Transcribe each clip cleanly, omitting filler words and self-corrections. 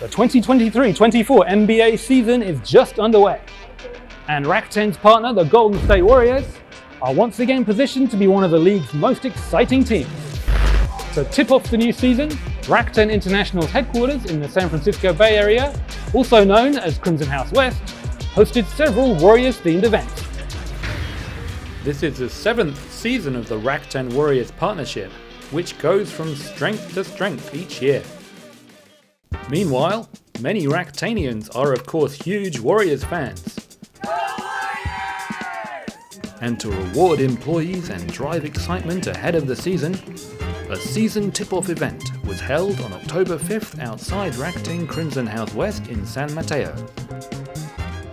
The 2023-24 NBA season is just underway, and Rakuten's partner, the Golden State Warriors, are once again positioned to be one of the league's most exciting teams. To tip off the new season, Rakuten International's headquarters in the San Francisco Bay Area, also known as Crimson House West, hosted several Warriors-themed events. This is the 7th season of the Rakuten Warriors partnership, which goes from strength to strength each year. Meanwhile, many Rakutenians are of course huge Warriors fans. And to reward employees and drive excitement ahead of the season, a season tip-off event was held on October 5th outside Rakuten Crimson House West in San Mateo.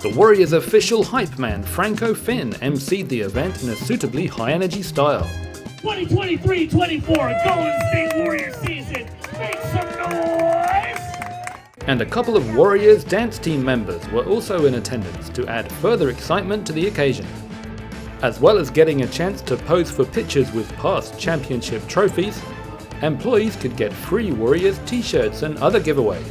The Warriors' official hype man Franco Finn emceed the event in a suitably high-energy style. 2023-24 Golden State Warriors season, make some noise! And a couple of Warriors dance team members were also in attendance to add further excitement to the occasion. As well as getting a chance to pose for pictures with past championship trophies, employees could get free Warriors t-shirts and other giveaways.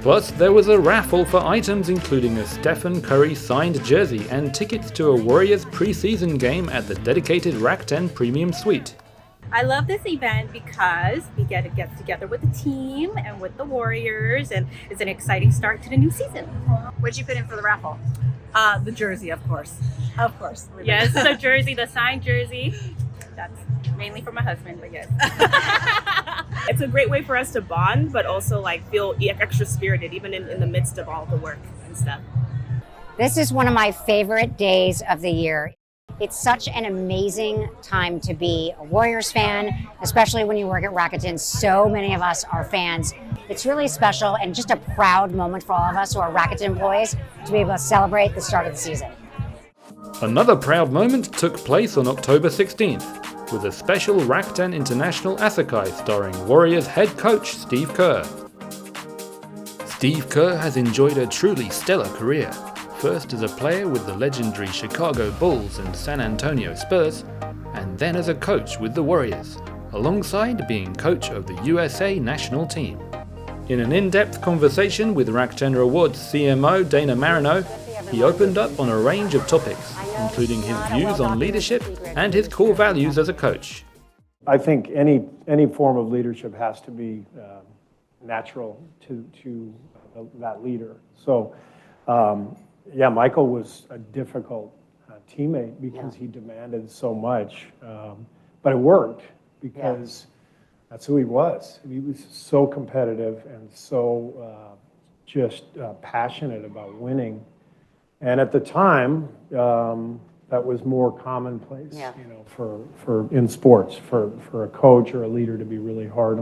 Plus, there was a raffle for items including a Stephen Curry signed jersey and tickets to a Warriors preseason game at the dedicated Rakuten Premium Suite. I love this event because we get together with the team and with the Warriors, and it's an exciting start to the new season. What'd you put in for the raffle? The jersey, of course. Of course. Yes, the jersey, the signed jersey. That's mainly for my husband, but yes. It's a great way for us to bond, but also like feel extra spirited, even in the midst of all the work and stuff. This is one of my favorite days of the year. It's such an amazing time to be a Warriors fan, especially when you work at Rakuten. So many of us are fans. It's really special and just a proud moment for all of us who are Rakuten employees to be able to celebrate the start of the season. Another proud moment took place on October 16th, with a special Rakuten International Asakai starring Warriors head coach Steve Kerr. Steve Kerr has enjoyed a truly stellar career, first as a player with the legendary Chicago Bulls and San Antonio Spurs, and then as a coach with the Warriors, alongside being coach of the USA national team. In an in-depth conversation with Rakuten Rewards CMO Dana Marino, he opened up on a range of topics, including his views on leadership and his core values as a coach. I think any form of leadership has to be natural to that leader. So, yeah, Michael was a difficult teammate because he demanded so much, but it worked because that's who he was. He was so competitive and so just passionate about winning. And at the time, that was more commonplace, you know, for in sports, for a coach or a leader to be really hard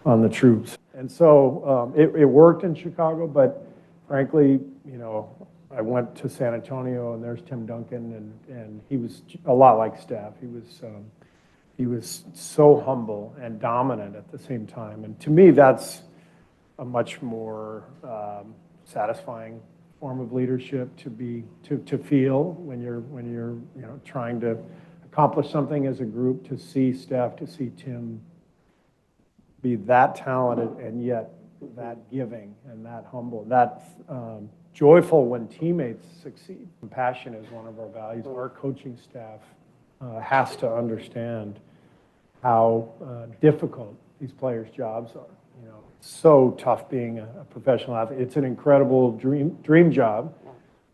on the troops. And so it worked in Chicago, but frankly, you know, I went to San Antonio and there's Tim Duncan, and he was a lot like Steph. He was so humble and dominant at the same time. And to me, that's a much more satisfying form of leadership to feel when you're you know trying to accomplish something as a group. To see Steph, to see Tim be that talented and yet that giving and that humble, that joyful when teammates succeed. Compassion is one of our values. Our coaching staff has to understand how difficult these players' jobs are. You know, it's so tough being a professional athlete. It's an incredible dream job,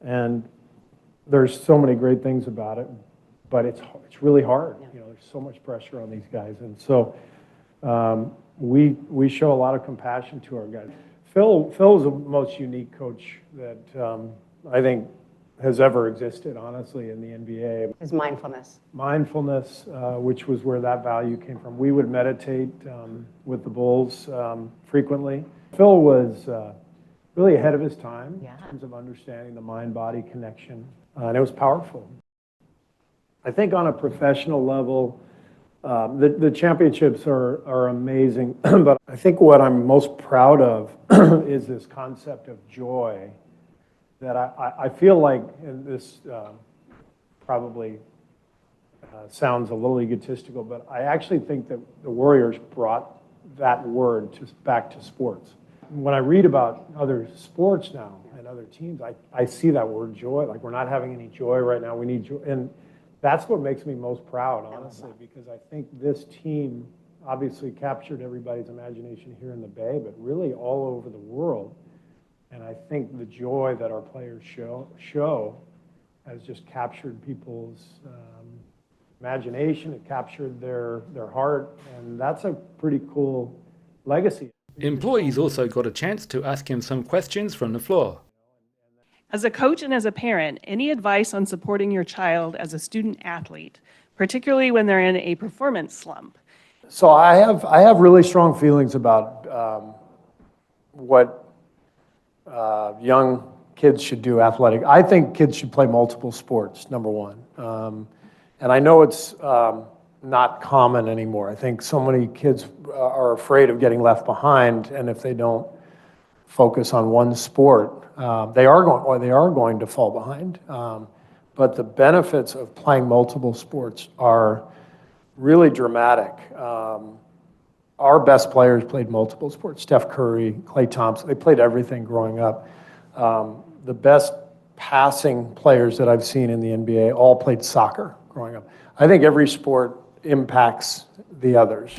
and there's so many great things about it, but it's really hard. You know, there's so much pressure on these guys, and so we show a lot of compassion to our guys. Phil is the most unique coach that I think has ever existed, honestly, in the NBA. His mindfulness. Mindfulness, which was where that value came from. We would meditate with the Bulls frequently. Phil was really ahead of his time in terms of understanding the mind-body connection, and it was powerful. I think on a professional level, the championships are amazing, but I think what I'm most proud of is this concept of joy that I feel like, and this probably sounds a little egotistical, but I actually think that the Warriors brought that word back to sports. when I read about other sports now and other teams, I see that word joy. Like, we're not having any joy right now. We need joy. And that's what makes me most proud, honestly, because I think this team obviously captured everybody's imagination here in the Bay, but really all over the world. And I think the joy that our players show has just captured people's imagination. It captured their heart, and that's a pretty cool legacy. Employees also got a chance to ask him some questions from the floor. As a coach and as a parent, any advice on supporting your child as a student athlete, particularly when they're in a performance slump? So I have really strong feelings about what young kids should do athletic. I think kids should play multiple sports, number one. And I know it's not common anymore. I think so many kids are afraid of getting left behind, and if they don't focus on one sport, they are going to fall behind. But the benefits of playing multiple sports are really dramatic. Our best players played multiple sports. Steph Curry, Klay Thompson, they played everything growing up. The best passing players that I've seen in the NBA all played soccer growing up. I think every sport impacts the others.